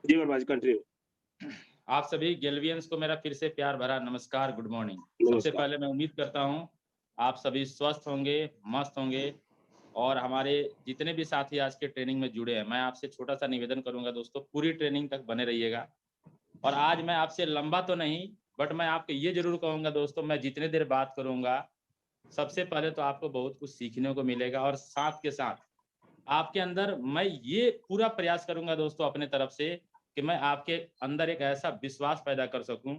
जी मेरे कंटिन्यू। आप सभी गेल्वियंस को मेरा फिर से प्यार भरा नमस्कार, गुड मॉर्निंग। सबसे नमस्कार। पहले मैं उम्मीद करता हूँ आप सभी स्वस्थ होंगे, मस्त होंगे और हमारे जितने भी साथी आज के ट्रेनिंग में जुड़े हैं, मैं आपसे छोटा-सा निवेदन करूँगा दोस्तों, पूरी ट्रेनिंग तक बने रहिएगा। और आज मैं आपसे लंबा तो नहीं, बट मैं आपको ये ज़रूर कहूँगा दोस्तों, मैं जितने देर बात करूँगा, सबसे पहले तो आपको बहुत कुछ सीखने को मिलेगा और साथ के साथ आपके अंदर मैं ये पूरा प्रयास करूँगा दोस्तों अपने तरफ से कि मैं आपके अंदर एक ऐसा विश्वास पैदा कर सकूँ,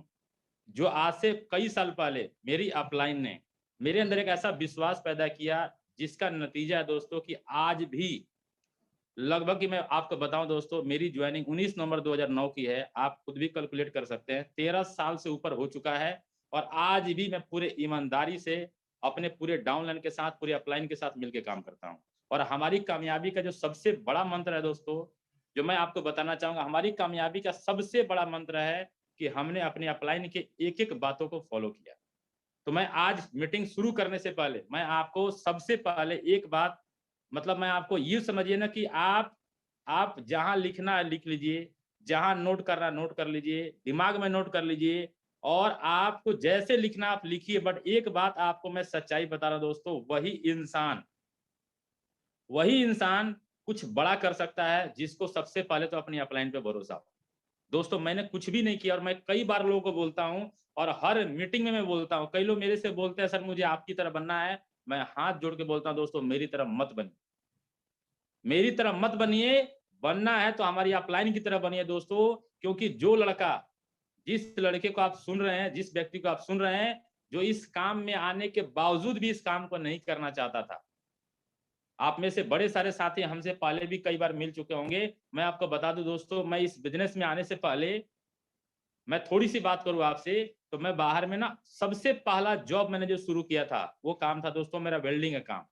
जो आज से कई साल पहले मेरी अपलाइन ने मेरे अंदर एक ऐसा विश्वास पैदा किया, जिसका नतीजा है दोस्तों कि आज भी लगभग कि मैं आपको बताऊँ दोस्तों, मेरी जॉइनिंग 19 नवंबर 2009 की है। आप खुद भी कैलकुलेट कर सकते हैं, 13 साल से ऊपर हो चुका है और आज भी मैं पूरे ईमानदारी से अपने पूरे डाउनलाइन के साथ, पूरे अपलाइन के साथ मिलके काम करता हूँ। और हमारी कामयाबी का जो सबसे बड़ा मंत्र है दोस्तों, जो मैं आपको बताना चाहूँगा, हमारी कामयाबी का सबसे बड़ा मंत्र है कि हमने अपने अपलाइन के एक-एक बातों को फ़ॉलो किया। तो मैं आज मीटिंग शुरू करने से पहले, मैं आपको सबसे पहले एक बात मतलब मैं आपको ये समझिए ना कि आप जहाँ लिखना है लिख लीजिए, जहाँ नोट करना है नोट कर लीजिए, दिमाग में नोट कर लीजिए और आपको जैसे लिखना आप लिखिए बट एक बात आपको मैं सच्चाई बता रहा हूँ दोस्तों, वही इंसान कुछ बड़ा कर सकता है, जिसको सबसे पहले तो अपनी अपलाइन पे भरोसा हो। दोस्तों मैंने कुछ भी नहीं किया और मैं कई बार लोगों को बोलता हूँ और हर मीटिंग में मैं बोलता हूँ। कई लोग मेरे से बोलते हैं सर मुझे आपकी तरह बनना है। मैं हाथ जोड़ के बोलता हूँ दोस्तों मेरी तरह मत बनिए। मेरी तरह मत बनिए, बनना है तो हमारी अपलाइन की तरह बनिए दोस्तों, क्योंकि जो लड़का जिस लड़के को आप सुन रहे हैं, जिस व्यक्ति को आप सुन रहे हैं, जो इस काम में आने के बावजूद भी इस काम को नहीं करना चाहता था। आप में से बड़े सारे साथी हमसे पहले भी कई बार मिल चुके होंगे। मैं आपको बता दूं दोस्तों, मैं इस बिज़नेस में आने से पहले मैं थोड़ी-सी बात करूँ आपसे, तो मैं बाहर में ना सबसे पहला जॉब मैंने जो शुरू किया था, वो काम था दोस्तों मेरा वेल्डिंग का काम।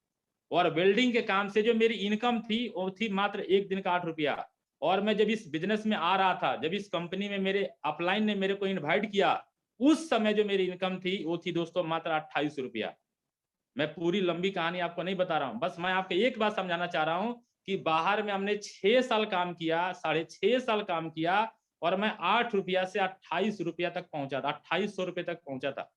और वेल्डिंग के काम से जो मेरी इनकम थी, वो थी मात्र 1 दिन का 8 रुपया। और मैं जब इस बिज़नेस में आ रहा था, जब इस कंपनी में मेरे अपलाइन ने मेरे को इनवाइट किया, उस समय जो मेरी इनकम थी, वो थी दोस्तों मात्र 28 रुपया। मैं पूरी लंबी कहानी आपको नहीं बता रहा हूँ, बस मैं आपको एक बात समझाना चाह रहा हूँ कि बाहर में हमने 6 साल काम किया, साढ़े 6 साल काम किया और मैं 8 रुपया से 28 रुपया तक पहुँचा था, 2800 रुपए तक पहुँचा था।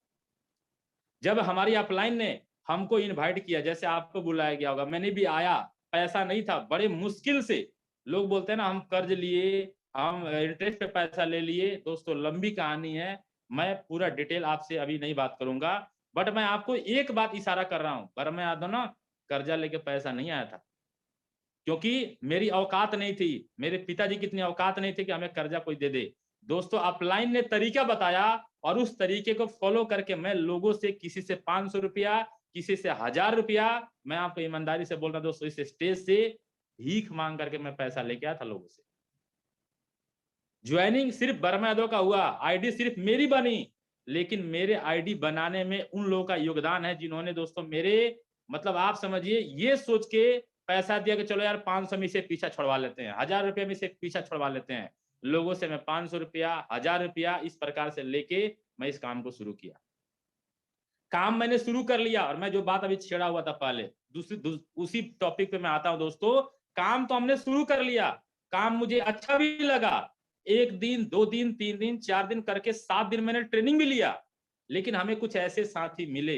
जब हमारी अपलाइन ने हमको इनवाइट किया, जैसे आपको बुलाया गया होगा, मैंने भी आया, पैसा नहीं था, बड़े मुश्किल से लोग बोलते हैं ना हम कर्ज लिए, हम इंटरेस्ट पे पैसा ले लिए। दोस्तों लंबी कहानी है, मैं पूरा डिटेल आपसे अभी नहीं बात करूँगा, बट मैं आपको एक बात इशारा कर रहा हूँ, पर मैं आता ना कर्जा लेके पैसा नहीं आया था, क्योंकि मेरी औकात नहीं थी, मेरे पिताजी की इतनी औकात नहीं थी कि हमें कर्जा कोई दे दे। दोस्तों अपलाइन ने तरीका बताया और उस तरीके को फॉलो करके मैं लोगों से किसी से 500 रुपया, किसी से 1000 रुपया, मैं आपको ईमानदारी से बोल रहा हूँ दोस्तों इस स्टेज से भीख माँग करके मैं पैसा लेके आया था लोगों से। जॉइनिंग सिर्फ वर्मा यादव का हुआ, आईडी सिर्फ मेरी बनी, लेकिन मेरे आईडी बनाने में उन लोगों का योगदान है जिन्होंने दोस्तों मेरे मतलब आप समझिए ये सोच के पैसा दिया कि चलो यार 500 में से पीछा छुड़वा लेते हैं, 1000 रुपए में से पीछा छुड़वा लेते हैं। लोगों से मैं 500 रुपया, 1000 रुपया इस प्रकार से लेके मैं इस काम को शुरू किया। काम मैंने शुरू कर लिया और मैं जो बात अभी छेड़ा हुआ था पहले, उसी टॉपिक पे मैं आता हूँ दोस्तों। काम तो हमने शुरू कर लिया, काम मुझे अच्छा भी लगा। 1 दिन, 2 दिन, 3 दिन, 4 दिन करके 7 दिन मैंने ट्रेनिंग भी लिया। लेकिन हमें कुछ ऐसे साथी मिले,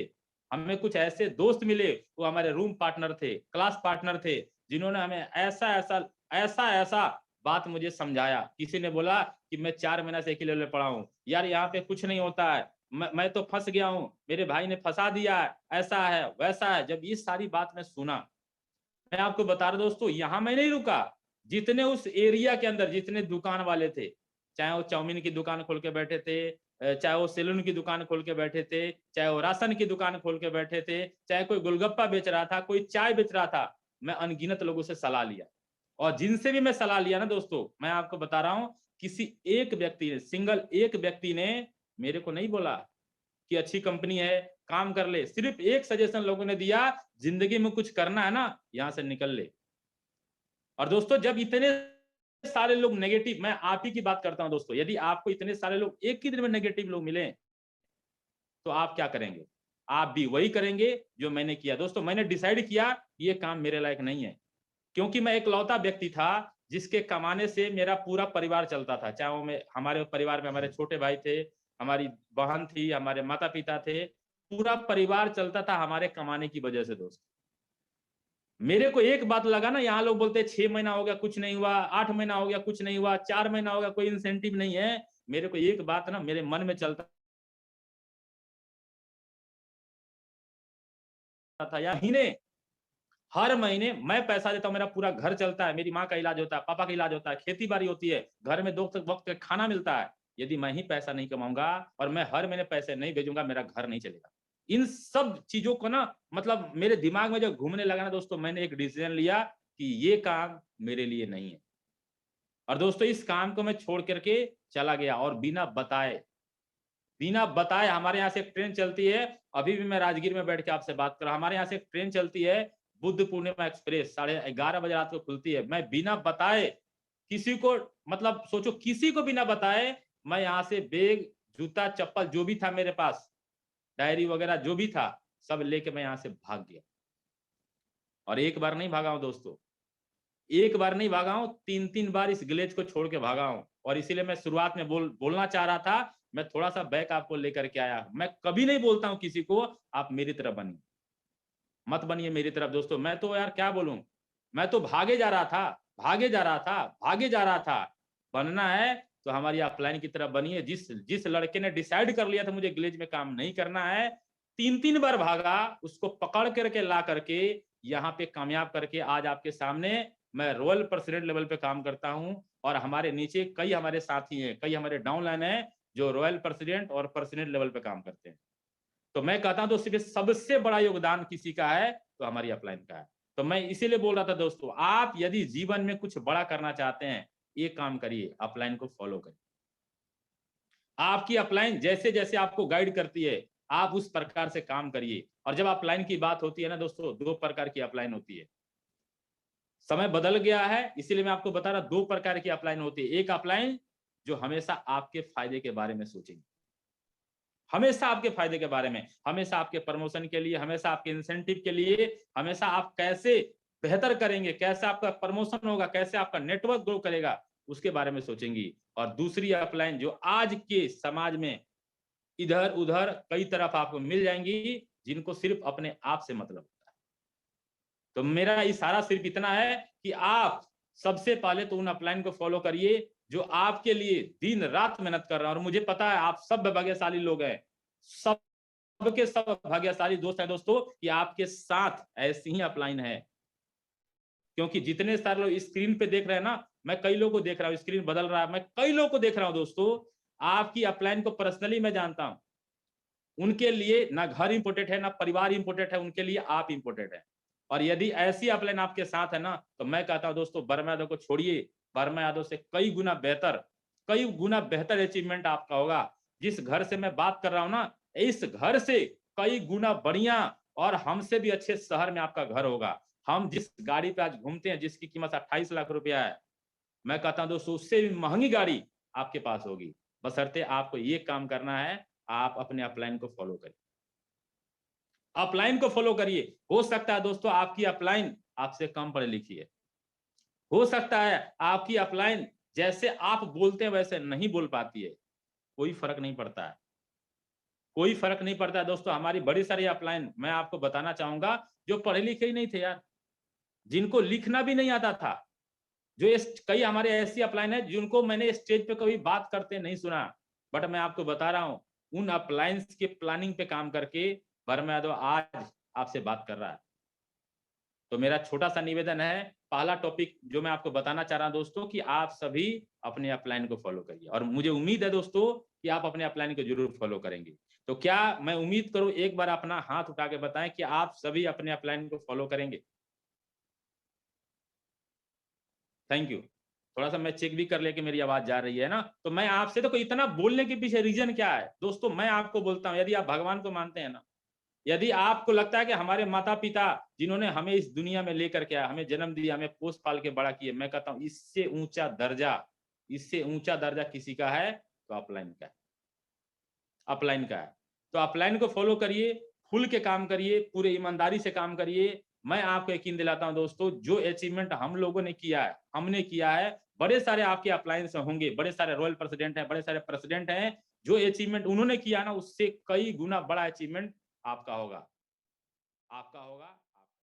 हमें कुछ ऐसे दोस्त मिले, वो हमारे रूम पार्टनर थे, क्लास पार्टनर थे, जिन्होंने हमें ऐसा-ऐसा बात मुझे समझाया। किसी ने बोला कि मैं 4 महीना से एक ही लेवल पे पड़ा हूँ। यार यहाँ पे कुछ नहीं होता है, मैं तो फँस गया हूँ, मेरे भाई ने फँसा दिया है, ऐसा है, वैसा है। जब ये सारी बात मैं सुना, मैं आपको बता रहा हूँ दोस्तों, यहाँ मैं नहीं रुका। जितने उस एरिया के अंदर जितने दुकान वाले थे, चाहे वो चाउमीन की दुकान खोल के बैठे थे, चाहे वो सैलून की दुकान खोल के बैठे थे, चाहे वो राशन की दुकान खोल के बैठे थे, चाहे कोई गोलगप्पा बेच रहा था, कोई चाय बेच रहा था, मैं अनगिनत लोगों से सलाह लिया। और जिनसे भी मैं सलाह लिया ना दोस्तों, मैं आपको बता रहा हूँ, किसी एक व्यक्ति ने, सिंगल एक व्यक्ति ने मेरे को नहीं बोला कि अच्छी कंपनी है, काम कर ले। सिर्फ एक सजेशन लोगों ने दिया, जिंदगी में कुछ करना है ना, यहाँ से निकल ले। और दोस्तों जब इतने सारे लोग नेगेटिव, मैं आप ही की बात करता हूँ दोस्तों, यदि आपको इतने सारे लोग एक ही दिन में नेगेटिव लोग मिले, तो आप क्या करेंगे? आप भी वही करेंगे जो मैंने किया। दोस्तों मैंने डिसाइड किया ये काम मेरे लायक नहीं है, क्योंकि मैं इकलौता व्यक्ति था जिसके कमाने से मेरा पूरा परिवार चलता था, चाहे वो हमारे परिवार में हमारे छोटे भाई थे, हमारी बहन थी, हमारे माता पिता थे, पूरा परिवार चलता था हमारे कमाने की वजह से दोस्त। मेरे को एक बात लगा ना, यहाँ लोग बोलते हैं 6 महीना हो गया कुछ नहीं हुआ, 8 महीना हो गया कुछ नहीं हुआ, 4 महीना हो गया कोई इंसेंटिव नहीं है। मेरे को एक बात ना मेरे मन में चलता था यार, महीने हर महीने मैं पैसा देता हूँ, मेरा पूरा घर चलता है, मेरी माँ का इलाज होता है, पापा का इलाज होता है, खेती बाड़ी होती है, घर में 2 वक्त का खाना मिलता है। यदि मैं ही पैसा नहीं कमाऊंगा और मैं हर महीने पैसे नहीं भेजूंगा, मेरा घर नहीं चलेगा। इन सब चीजों को ना मतलब मेरे दिमाग में जब घूमने लगा ना दोस्तों, मैंने एक डिसीजन लिया कि ये काम मेरे लिए नहीं है। और दोस्तों इस काम को मैं छोड़ करके चला गया, और बिना बताए हमारे यहाँ से एक ट्रेन चलती है, अभी भी मैं राजगीर में बैठ के आपसे बात कर रहा हूँ, हमारे यहाँ से एक ट्रेन चलती है, बुद्ध पूर्णिमा एक्सप्रेस, 11:30 बजे रात को खुलती है। मैं बिना बताए किसी को, मतलब सोचो किसी को बिना बताए, मैं यहाँ से बैग, जूता, चप्पल जो भी था मेरे पास, डायरी वगैरह जो भी था, सब लेके मैं यहाँ से भाग गया। और एक बार नहीं भागा हूँ दोस्तों, एक बार नहीं भागा हूँ, 3-3 बार इस विलेज को छोड़ के भागा हूँ। और इसीलिए मैं शुरुआत में बोलना चाह रहा था, मैं थोड़ा-सा बैक आपको लेकर के आया। मैं कभी नहीं बोलता हूँ किसी को, आप मेरी तरह बनिए, मत बनिए मेरी तरफ दोस्तों। मैं तो यार क्या बोलूँ, मैं तो भागे जा रहा था, भागे जा रहा था, भागे जा रहा था। बनना है तो हमारी अपलाइन की तरफ बनिए। जिस लड़के ने डिसाइड कर लिया था मुझे विलेज में काम नहीं करना है, 3-3 बार भागा, उसको पकड़ करके ला करके यहाँ पे कामयाब करके आज आपके सामने मैं रॉयल प्रेसिडेंट लेवल पे काम करता हूँ। और हमारे नीचे कई हमारे साथी हैं, कई हमारे डाउनलाइन हैं जो रॉयल प्रेसिडेंट और प्रेसिडेंट लेवल पे काम करते हैं। तो मैं कहता हूं दोस्तों सबसे बड़ा योगदान किसी का है तो हमारी अपलाइन का है। तो मैं इसीलिए बोल रहा था दोस्तों, आप यदि जीवन में कुछ बड़ा करना चाहते हैं, एक काम करिए, अपलाइन को फॉलो करिए। आपकी अपलाइन जैसे जैसे आपको गाइड करती है, आप उस प्रकार से काम करिए। और जब अपलाइन की बात होती है ना दोस्तों, 2 प्रकार की अपलाइन होती है। समय बदल गया है, इसीलिए मैं आपको बता रहा, 2 प्रकार की अपलाइन होती है। एक अपलाइन जो हमेशा आपके फायदे के बारे में सोचेगी, हमेशा आपके फायदे के बारे में, हमेशा आपके प्रमोशन के लिए, हमेशा आपके इंसेंटिव के लिए, हमेशा आप कैसे बेहतर करेंगे, कैसे आपका प्रमोशन होगा, कैसे आपका नेटवर्क ग्रो करेगा, उसके बारे में सोचेंगी। और दूसरी अपलाइन जो आज के समाज में इधर-उधर कई तरफ आपको मिल जाएंगी, जिनको सिर्फ अपने आप से मतलब होता है। तो मेरा इशारा सिर्फ इतना है कि आप सबसे पहले तो उन अपलाइन को फॉलो करिए जो आपके लिए दिन रात मेहनत कर रहा है। और मुझे पता है आप सब भाग्यशाली लोग हैं, सबके सब भाग्यशाली दोस्त हैं दोस्तों कि आपके साथ ऐसी ही अपलाइन है। क्योंकि जितने सारे लोग स्क्रीन पे देख रहे हैं ना, मैं कई लोगों को देख रहा हूँ, स्क्रीन बदल रहा है, मैं कई लोगों को देख रहा हूँ दोस्तों, आपकी अपलाइन को पर्सनली मैं जानता हूँ। उनके लिए ना घर इंपोर्टेंट है, ना परिवार इंपोर्टेंट है, उनके लिए आप इंपोर्टेंट है। और यदि ऐसी अपलाइन आपके साथ है ना, तो मैं कहता हूं दोस्तों, वर्मा यादव को छोड़िए, वर्मा यादव से कई गुना बेहतर अचीवमेंट आपका होगा। जिस घर से मैं बात कर रहा हूं ना, इस घर से कई गुना बढ़िया और हमसे भी अच्छे शहर में आपका घर होगा। हम जिस गाड़ी पे आज घूमते हैं, जिसकी कीमत 28 लाख रुपया है, मैं कहता हूं दोस्तों उससे भी महंगी गाड़ी आपके पास होगी। बशर्ते आपको ये काम करना है, आप अपने अपलाइन को फॉलो करिए। अपलाइन को फॉलो करिए। हो सकता है दोस्तों आपकी अपलाइन आपसे कम पढ़ी लिखी है। हो सकता है आपकी अपलाइन जैसे आप बोलते हैं वैसे नहीं बोल पाती है। कोई फर्क नहीं पड़ता है। कोई फर्क नहीं पड़ता है दोस्तों। हमारी बड़ी सारी अपलाइन मैं आपको बताना चाहूंगा जो पढ़े लिखे ही नहीं थे यार, जिनको लिखना भी नहीं आता था। जो कई हमारे ऐसी अपलाइन है जिनको मैंने स्टेज पे कभी बात करते नहीं सुना। बट मैं आपको बता रहा हूं, उन अपलाइंस के प्लानिंग पे काम करके वर्मा यादव आज आपसे बात कर रहा है। तो मेरा छोटा सा निवेदन है, पहला टॉपिक जो मैं आपको बताना चाह रहा हूं दोस्तों, कि आप सभी अपने अपलाइन को फॉलो करिए। और मुझे उम्मीद है दोस्तों कि आप अपने अपलाइन को जरूर फॉलो करेंगे। तो क्या मैं उम्मीद करूं, एक बार अपना हाथ उठा के बताएं कि आप सभी अपने अपलाइन को फॉलो करेंगे। Thank you. थोड़ा-सा मैं चेक भी कर लिया कि मेरी आवाज़ जा रही है ना? तो मैं आपसे, देखो इतना बोलने के पीछे रीज़न क्या है? दोस्तों मैं आपको बोलता हूँ, यदि आप भगवान को मानते हैं ना, यदि आपको लगता है कि हमारे माता-पिता जिन्होंने हमें इस दुनिया में लेकर के आया, हमें जन्म दिया, हमें पोस-पाल के बड़ा किए, मैं कहता हूँ इससे ऊँचा दर्जा किसी का है तो अपलाइन का है। अपलाइन का है। तो अपलाइन को फ़ॉलो करिए, खुल के काम करिए, पूरे ईमानदारी से काम करिए, मैं आपको यकीन दिलाता हूं दोस्तों, जो अचीवमेंट हम लोगों ने किया है, हमने किया है, बड़े सारे आपके अप्लायंस होंगे, बड़े सारे रॉयल प्रेसिडेंट हैं, बड़े सारे प्रेसिडेंट हैं, जो अचीवमेंट उन्होंने किया ना, उससे कई गुना बड़ा अचीवमेंट आपका होगा।